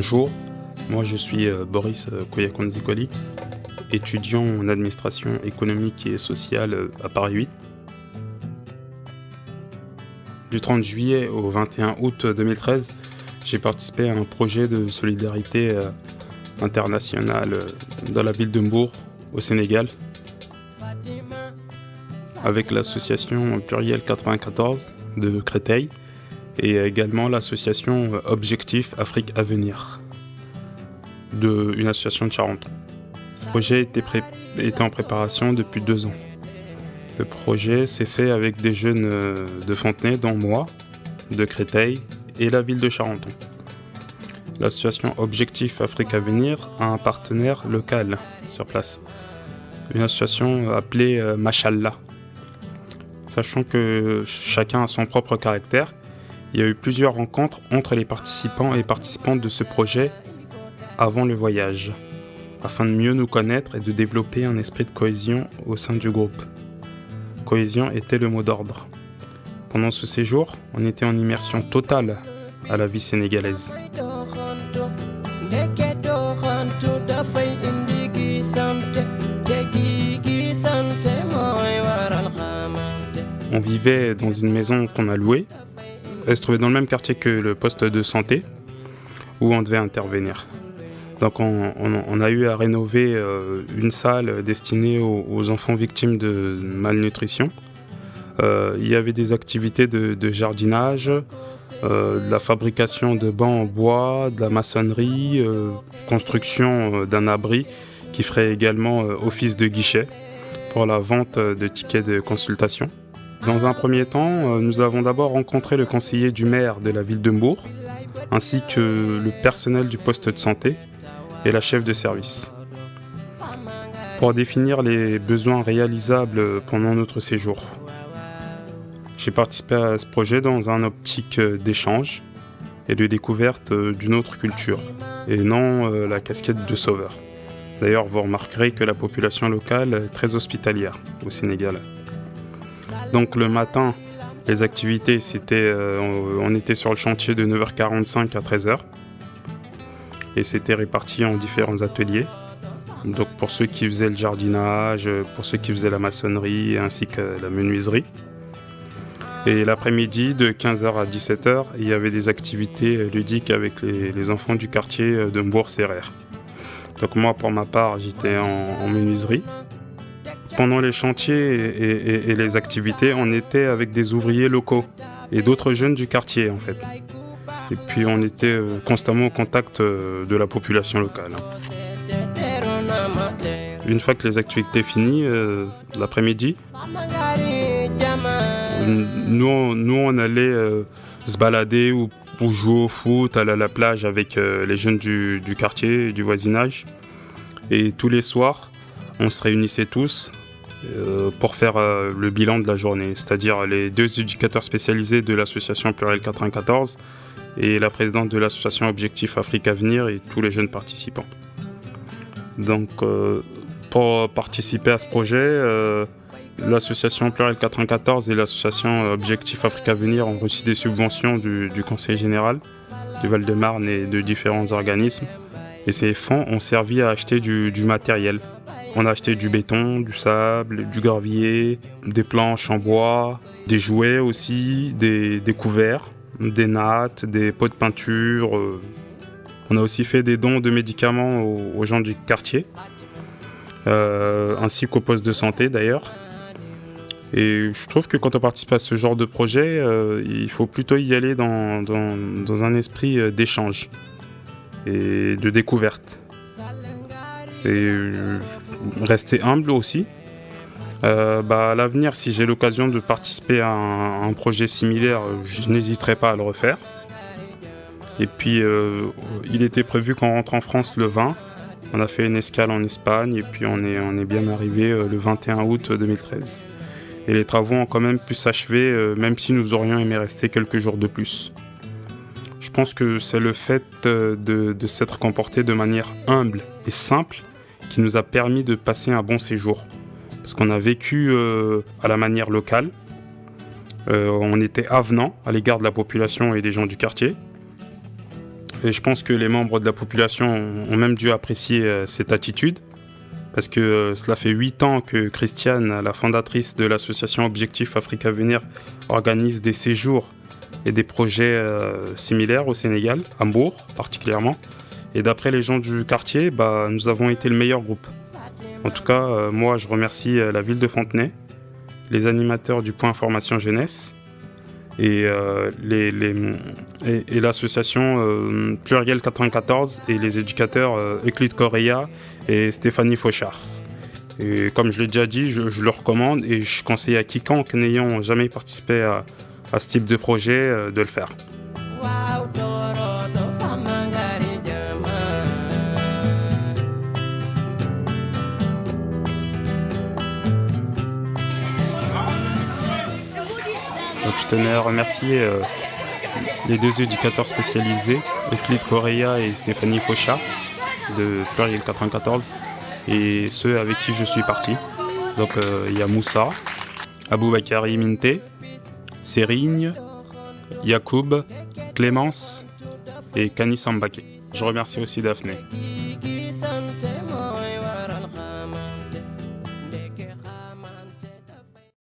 Bonjour, moi je suis Boris Koyakonzikoli, étudiant en administration économique et sociale à Paris 8. Du 30 juillet au 21 août 2013, j'ai participé à un projet de solidarité internationale dans la ville de Mbour, au Sénégal, avec l'association Pluriel 94 de Créteil et également l'association Objectif Afrique à venir, une association de Charenton. Ce projet était en préparation depuis 2 ans. Le projet s'est fait avec des jeunes de Fontenay, dont moi, de Créteil et la ville de Charenton. L'association Objectif Afrique à venir a un partenaire local sur place, une association appelée Machallah. Sachant que chacun a son propre caractère, il y a eu plusieurs rencontres entre les participants et participantes de ce projet avant le voyage, afin de mieux nous connaître et de développer un esprit de cohésion au sein du groupe. Cohésion était le mot d'ordre. Pendant ce séjour, on était en immersion totale à la vie sénégalaise. On vivait dans une maison qu'on a louée. Elle se trouvait dans le même quartier que le poste de santé où on devait intervenir. Donc on a eu à rénover une salle destinée aux enfants victimes de malnutrition. Il y avait des activités de jardinage, de la fabrication de bancs en bois, de la maçonnerie, construction d'un abri qui ferait également office de guichet pour la vente de tickets de consultation. Dans un premier temps, nous avons d'abord rencontré le conseiller du maire de la ville de Mbour, ainsi que le personnel du poste de santé et la chef de service, pour définir les besoins réalisables pendant notre séjour. J'ai participé à ce projet dans un optique d'échange et de découverte d'une autre culture, et non la casquette de sauveur. D'ailleurs, vous remarquerez que la population locale est très hospitalière au Sénégal. Donc le matin, les activités, on était sur le chantier de 9h45 à 13h. Et c'était réparti en différents ateliers. Donc pour ceux qui faisaient le jardinage, pour ceux qui faisaient la maçonnerie, ainsi que la menuiserie. Et l'après-midi, de 15h à 17h, il y avait des activités ludiques avec les enfants du quartier de Mbour-Sérère. Donc moi, pour ma part, j'étais en menuiserie. Pendant les chantiers et les activités, on était avec des ouvriers locaux et d'autres jeunes du quartier, en fait. Et puis on était constamment au contact de la population locale. Une fois que les activités finies, l'après-midi, nous on allait se balader ou jouer au foot, aller à la plage avec les jeunes du quartier, du voisinage. Et tous les soirs, on se réunissait tous pour faire le bilan de la journée, c'est-à-dire les 2 éducateurs spécialisés de l'association Pluriel 94 et la présidente de l'association Objectif Afrique à venir et tous les jeunes participants. Donc pour participer à ce projet, l'association Pluriel 94 et l'association Objectif Afrique à venir ont reçu des subventions du Conseil général du Val-de-Marne et de différents organismes. Et ces fonds ont servi à acheter du matériel. On a acheté du béton, du sable, du gravier, des planches en bois, des jouets aussi, des couverts, des nattes, des pots de peinture. On a aussi fait des dons de médicaments aux gens du quartier, ainsi qu'au poste de santé d'ailleurs. Et je trouve que quand on participe à ce genre de projet, il faut plutôt y aller dans un esprit d'échange et de découverte. Et rester humble aussi. À l'avenir, si j'ai l'occasion de participer à un projet similaire, je n'hésiterai pas à le refaire. Et puis, il était prévu qu'on rentre en France le 20. On a fait une escale en Espagne et puis on est bien arrivé le 21 août 2013. Et les travaux ont quand même pu s'achever, même si nous aurions aimé rester quelques jours de plus. Je pense que c'est le fait de s'être comporté de manière humble et simple qui nous a permis de passer un bon séjour. Parce qu'on a vécu à la manière locale. On était avenant à l'égard de la population et des gens du quartier. Et je pense que les membres de la population ont même dû apprécier cette attitude, parce que cela fait 8 ans que Christiane, la fondatrice de l'association Objectif Afrique Avenir, organise des séjours et des projets similaires au Sénégal, à Mbour particulièrement. Et d'après les gens du quartier, nous avons été le meilleur groupe. En tout cas, moi je remercie la ville de Fontenay, les animateurs du point formation jeunesse, et l'association Pluriel 94 et les éducateurs Euclide Correa et Stéphanie Fauchard. Et comme je l'ai déjà dit, je le recommande et je conseille à quiconque n'ayant jamais participé à ce type de projet de le faire. Donc je tenais à remercier les 2 éducateurs spécialisés, Euclide Correa et Stéphanie Fauchard de Pluriel 94, et ceux avec qui je suis parti. Donc il y a Moussa, Aboubakari Minte, Serigne, Yacoub, Clémence et Kani Sambake. Je remercie aussi Daphné.